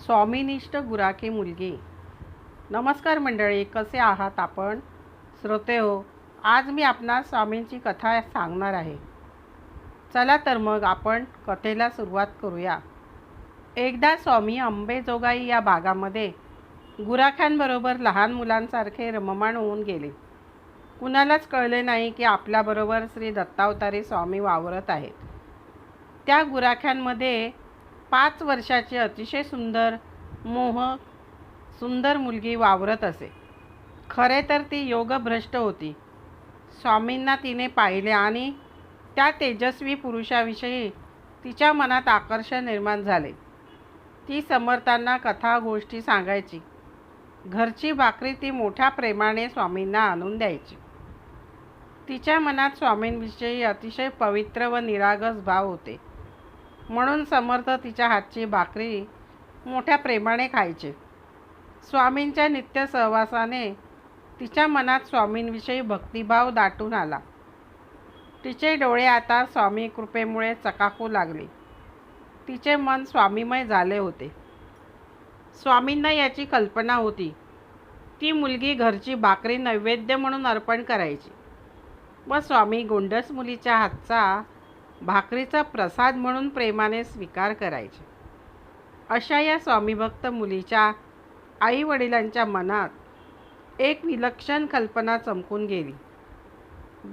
स्वामीनिष्ठ गुराखी मुलगी. नमस्कार मंडळी, कसे आहात आपण श्रोते हो. आज मी आपणास स्वामींची कथा सांगणार आहे. चला तर मग आपण कथेला सुरुवात करूया. एकदा स्वामी अंबेजोगाई या भागामध्ये गुराख्यांबरोबर लहान मुलांसारखे रममाण होऊन गेले. कुणालाच कळले नाही की आपल्याबरोबर श्री दत्तावतारी स्वामी वावरत आहेत. त्या गुराख्यांमध्ये 5 वर्षाची अतिशय सुंदर मुलगी वावरत असे. खरे तर ती योगभ्रष्ट होती. स्वामींना तिने पाहिले आणि त्या तेजस्वी पुरुषाविषयी तिच्या मनात आकर्षण निर्माण झाले. ती समर्थांना कथा गोष्टी सांगायची. घरची भाकरी ती मोठ्या प्रेमाने स्वामींना आणून द्यायची. तिच्या मनात स्वामींविषयी अतिशय पवित्र व निरागस भाव होते. म्हणून समर्थ तिच्या हातची भाकरी मोठ्या प्रेमाने खायचे. स्वामींच्या नित्य सहवासाने तिच्या मनात स्वामींविषयी भक्तिभाव दाटून आला. तिचे डोळे आता स्वामी कृपेमुळे चकाकू लागले. तिचे मन स्वामीमय झाले होते. स्वामींना याची कल्पना होती. ती मुलगी घरची भाकरी नैवेद्य म्हणून अर्पण करायची व स्वामी गोंडस मुलीच्या हातचा भाकरीचा प्रसाद म्हणून प्रेमाने स्वीकार करायचे. अशा या स्वामीभक्त मुलीच्या आई वडिलांच्या मनात एक विलक्षण कल्पना चमकून गेली.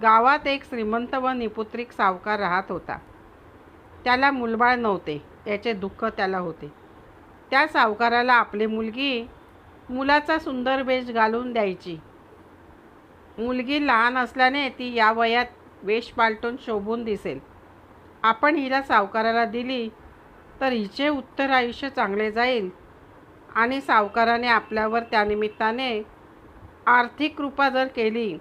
गावात एक श्रीमंत व निपुत्रिक सावकार राहत होता. त्याला मुलबाळ नव्हते, याचे दुःख त्याला होते. त्या सावकाराला आपली मुलगी मुलाचा सुंदर वेश घालून द्यायची. मुलगी लहान असल्याने ती या वयात वेश पालटून शोभून दिसेल. आपण हिला सावकाराला दिली तर हिचे उत्तर आयुष्य चांगले जाईल आणि सावकाराने आपल्यावर त्यानिमित्ताने आर्थिक कृपा जर केली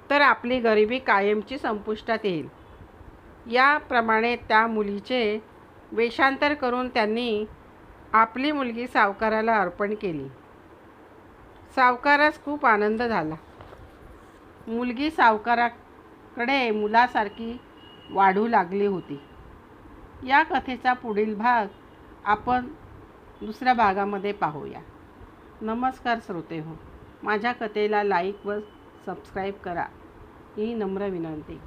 तर आपली गरिबी कायमची संपुष्टात येईल. याप्रमाणे त्या मुलीचे वेषांतर करून त्यांनी आपली मुलगी सावकाराला अर्पण केली. सावकारास खूप आनंद झाला. मुलगी सावकाराकडे मुलासारखी वाढू लागली होती. या कथेचा पुढील भाग आपण दुसऱ्या भागामध्ये पाहूया. नमस्कार श्रोते हो. माझ्या कथेला लाईक व सबस्क्राईब करा ही नम्र विनंती.